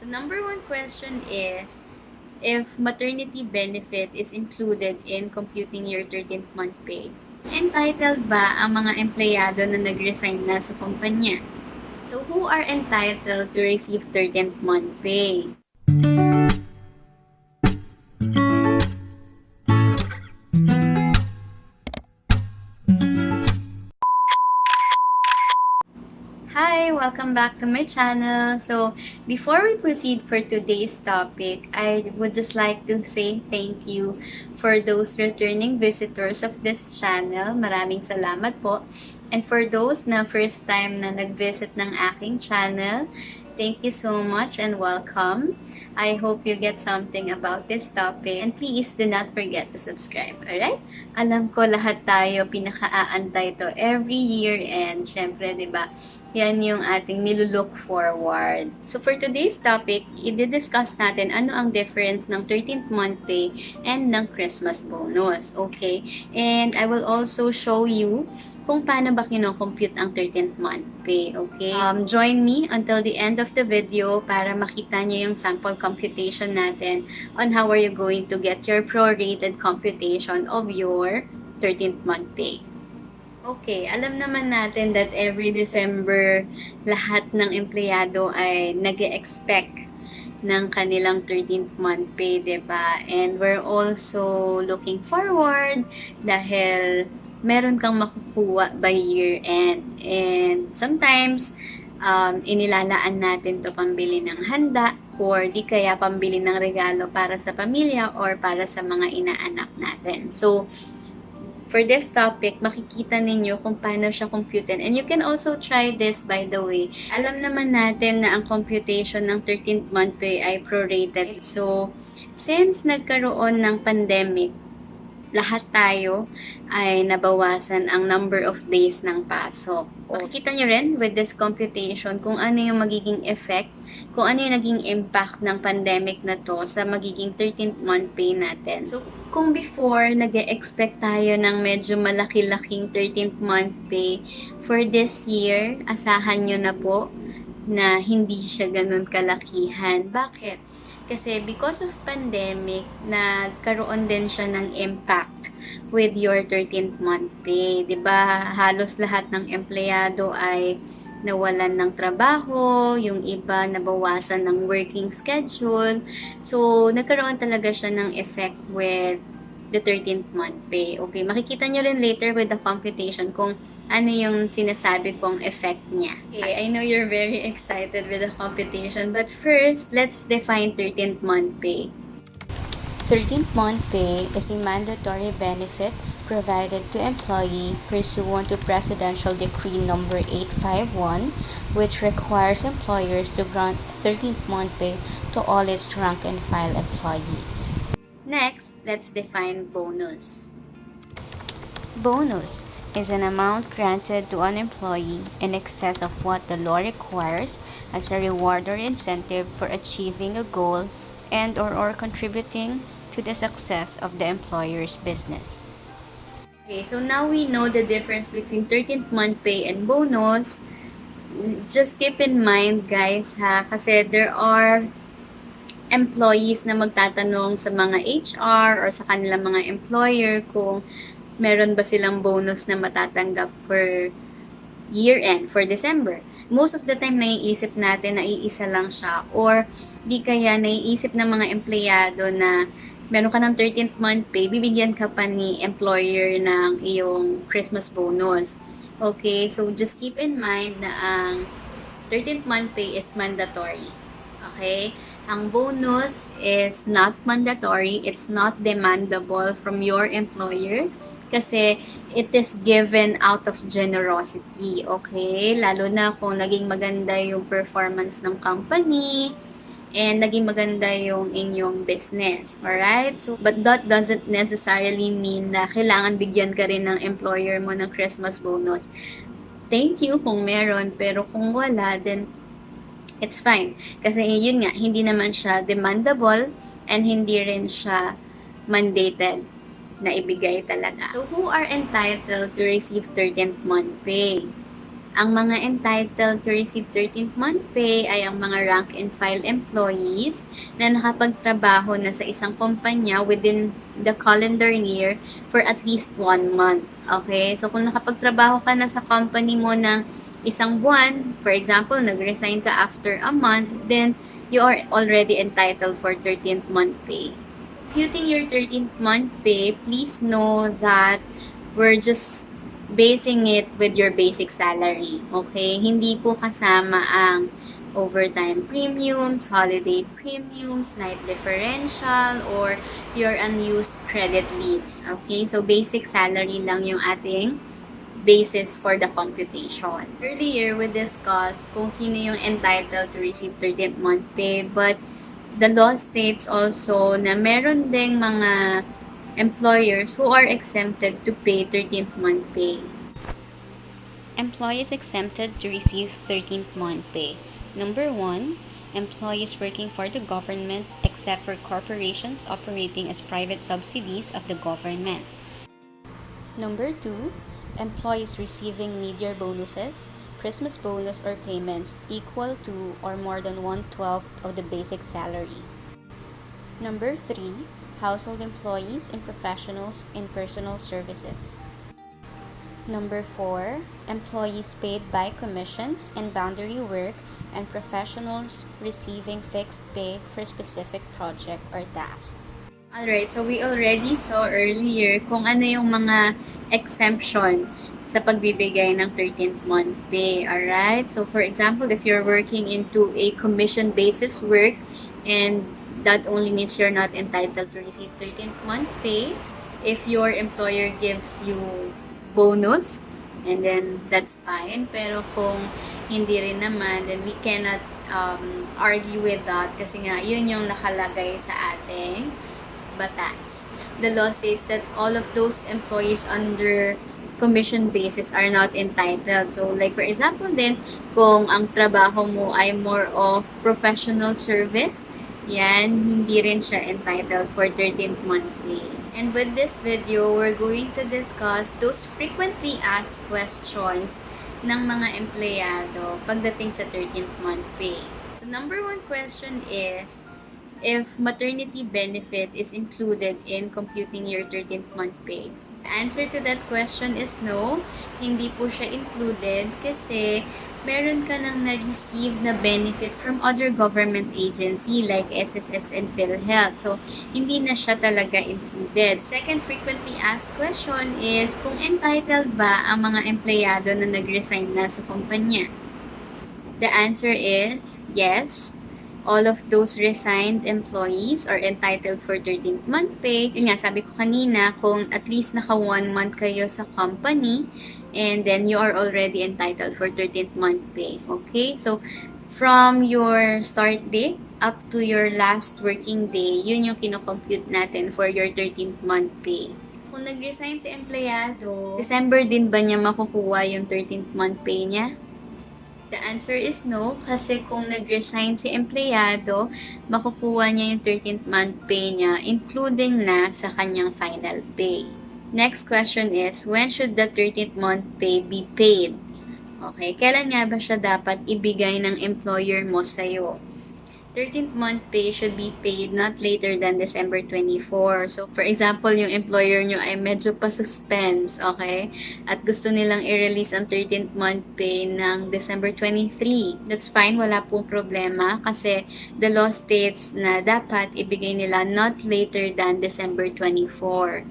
Number one question is, if maternity benefit is included in computing your 13th month pay, entitled ba ang mga empleyado na nag-resign na sa kumpanya? So, who are entitled to receive 13th month pay? Hi! Welcome back to my channel. So, before we proceed for today's topic, I would just like to say thank you for those returning visitors of this channel. Maraming salamat po. And for those na first time na nag-visit ng aking channel, thank you so much and welcome. I hope you get something about this topic. And please do not forget to subscribe. Alright? Alam ko lahat tayo pinaka-aantay to every year and syempre, di ba? Yan yung ating nilulook forward. So for today's topic, i-discuss natin ano ang difference ng 13th month pay and ng Christmas bonus. Okay? And I will also show you kung paano ba kino-compute ang 13th month pay. Okay? Join me until the end of the video para makita nyo yung sample computation natin on how are you going to get your prorated computation of your 13th month pay. Okay, alam naman natin that every December, lahat ng empleyado ay nag-expect ng kanilang 13th month pay, diba? And we're also looking forward dahil meron kang makukuha by year end. And sometimes, inilalaan natin to pambili ng handa or di kaya pambili ng regalo para sa pamilya or para sa mga inaanak natin. So, for this topic, makikita ninyo kung paano siya computed. And you can also try this, by the way. Alam naman natin na ang computation ng 13th month pay ay prorated. So, since nagkaroon ng pandemic, lahat tayo ay nabawasan ang number of days ng pasok. Makikita nyo rin with this computation kung ano yung magiging effect, kung ano yung naging impact ng pandemic na to sa magiging 13th month pay natin. So, kung before, nag-expect tayo ng medyo malaki-laking 13th month pay, for this year, asahan nyo na po na hindi siya ganun kalakihan. Bakit? Kasi because of pandemic, nagkaroon din siya ng impact with your 13th month pay. 'Di ba? Halos lahat ng empleyado ay nawalan ng trabaho, yung iba nabawasan ng working schedule. So, nagkaroon talaga siya ng effect with the 13th month pay. Okay, makikita nyo rin later with the computation kung ano yung sinasabi kong effect niya. Okay, I know you're very excited with the computation, but first, let's define 13th month pay. 13th month pay is a mandatory benefit provided to employee pursuant to Presidential Decree Number 851, which requires employers to grant 13th month pay to all its rank and file employees. Next, let's define bonus. Bonus is an amount granted to an employee in excess of what the law requires as a reward or incentive for achieving a goal and or contributing to the success of the employer's business. Okay, so now we know the difference between 13th month pay and bonus. Just keep in mind, guys, ha, kasi there are employees na magtatanong sa mga HR or sa kanilang mga employer kung meron ba silang bonus na matatanggap for year-end, for December. Most of the time, naiisip natin na iisa lang siya or di kaya naiisip ng mga empleyado na meron ka ng 13th month pay, bibigyan ka pa ni employer ng iyong Christmas bonus. Okay, so just keep in mind na ang 13th month pay is mandatory. Okay? Ang bonus is not mandatory. It's not demandable from your employer kasi it is given out of generosity. Okay? Lalo na kung naging maganda yung performance ng company and naging maganda yung inyong business. Alright? So, but that doesn't necessarily mean na kailangan bigyan ka rin ng employer mo ng Christmas bonus. Thank you kung meron, pero kung wala, then it's fine. Kasi yun nga, hindi naman siya demandable and hindi rin siya mandated na ibigay talaga. So, who are entitled to receive 13th month pay? Ang mga entitled to receive 13th month pay ay ang mga rank and file employees na nakapagtrabaho na sa isang kumpanya within the calendar year for at least 1 month. Okay? So, kung nakapagtrabaho ka na sa company mo ng isang buwan, for example, nag-resign ka after a month, then you are already entitled for 13th month pay. Computing your 13th month pay, please know that we're just basing it with your basic salary. Okay? Hindi po kasama ang overtime premiums, holiday premiums, night differential, or your unused credit leaves. Okay? So, basic salary lang yung ating basis for the computation. Earlier, we discussed kung sino yung entitled to receive 13th month pay, but the law states also na meron ding mga employers who are exempted to pay 13th month pay. Employees exempted to receive 13th month pay. Number 1, employees working for the government except for corporations operating as private subsidies of the government. Number 2, employees receiving mid-year bonuses, Christmas bonus or payments equal to or more than 1/12 of the basic salary. Number 3, household employees and professionals in personal services. Number 4, employees paid by commissions and boundary work and professionals receiving fixed pay for specific project or task. Alright, so we already saw earlier kung ano yung mga exemption sa pagbibigay ng 13th month pay. Alright, so for example, if you're working into a commission basis work and that only means you're not entitled to receive 13th month pay. If your employer gives you bonus, and then that's fine. Pero kung hindi rin naman, then we cannot argue with that kasi nga yun yung nakalagay sa ating batas. The law states that all of those employees under commission basis are not entitled. So, like for example din, kung ang trabaho mo ay more of professional service, yan, hindi rin siya entitled for 13th month pay. And with this video, we're going to discuss those frequently asked questions ng mga empleyado pagdating sa 13th month pay. So, number 1 question is, if maternity benefit is included in computing your 13th month pay. The answer to that question is no, hindi po siya included kasi meron ka nang na-receive na benefit from other government agency like SSS and PhilHealth. So, hindi na siya talaga included. Second frequently asked question is kung entitled ba ang mga empleyado na nag-resign na sa kumpanya. The answer is yes. All of those resigned employees are entitled for 13th month pay. Yun nga, sabi ko kanina, kung at least naka 1 month kayo sa company, and then you are already entitled for 13th month pay. Okay? So, from your start date up to your last working day, yun yung kinocompute natin for your 13th month pay. Kung nag-resign si empleyado, December din ba niya makukuha yung 13th month pay niya? The answer is no, kasi kung nag-resign si empleyado, makukuha niya yung 13th month pay niya, including na sa kanyang final pay. Next question is, when should the 13th month pay be paid? Okay, kailan nga ba siya dapat ibigay ng employer mo sa'yo? 13th month pay should be paid not later than December 24. So, for example, yung employer nyo ay medyo pa-suspense, okay? At gusto nilang i-release ang 13th month pay ng December 23. That's fine, wala pong problema kasi the law states na dapat ibigay nila not later than December 24.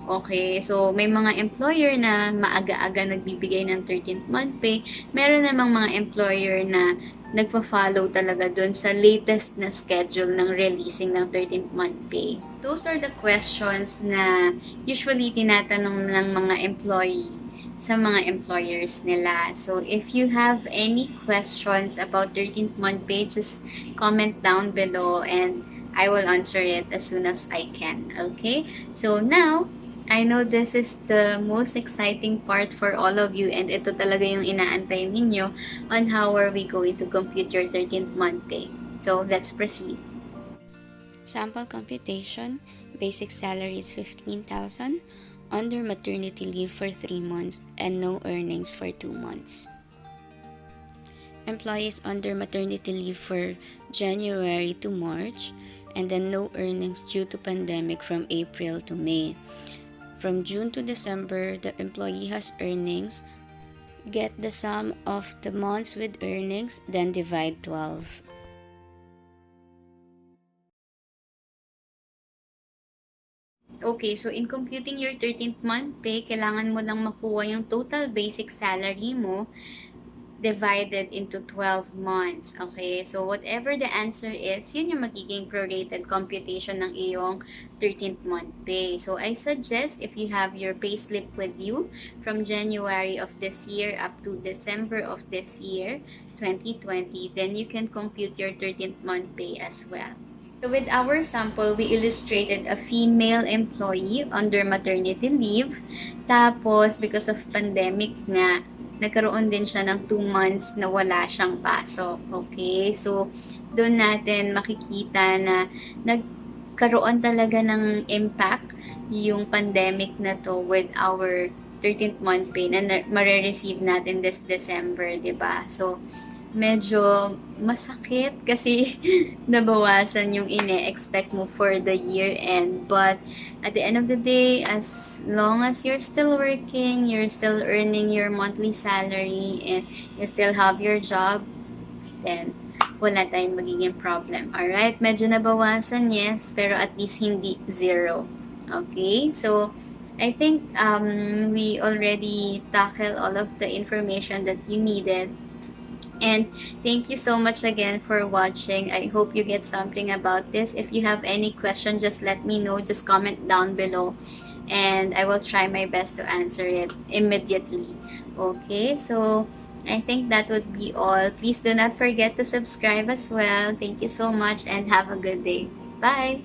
Okay, so may mga employer na maaga-aga nagbibigay ng 13th month pay. Meron namang mga employer na nagpa-follow talaga dun sa latest na schedule ng releasing ng 13th month pay. Those are the questions na usually tinatanong ng mga employee sa mga employers nila. So, if you have any questions about 13th month pay, just comment down below and I will answer it as soon as I can. Okay? So, now, I know this is the most exciting part for all of you and ito talaga yung inaantay ninyo on how are we going to compute your 13th month pay. So, let's proceed. Sample computation, basic salary is 15,000, under maternity leave for 3 months, and no earnings for 2 months. employees under maternity leave for January to March, and then no earnings due to pandemic from April to May. From June to December, the employee has earnings. Get the sum of the months with earnings, then divide 12. Okay, so in computing your 13th month pay, kailangan mo lang makuha yung total basic salary mo divided into 12 months. Okay? So, whatever the answer is, yun yung magiging prorated computation ng iyong 13th month pay. So, I suggest if you have your payslip with you from January of this year up to December of this year, 2020, then you can compute your 13th month pay as well. So with our sample, we illustrated a female employee under maternity leave. Tapos, because of pandemic nga, nagkaroon din siya ng 2 months na wala siyang pasok. Okay? So, doon natin makikita na nagkaroon talaga ng impact yung pandemic na to with our 13th month pay na mare-receive natin this December, 'di ba? So, medyo masakit kasi nabawasan yung ine-expect mo for the year end. But at the end of the day, as long as you're still working, you're still earning your monthly salary, and you still have your job, then wala tayong magiging problem. Alright? Medyo nabawasan, yes, pero at least hindi zero. Okay? So, I think we already tackled all of the information that you needed. And thank you so much again for watching. I hope you get something about this. If you have any question, just let me know. Just comment down below. And I will try my best to answer it immediately. Okay, so I think that would be all. Please do not forget to subscribe as well. Thank you so much and have a good day. Bye!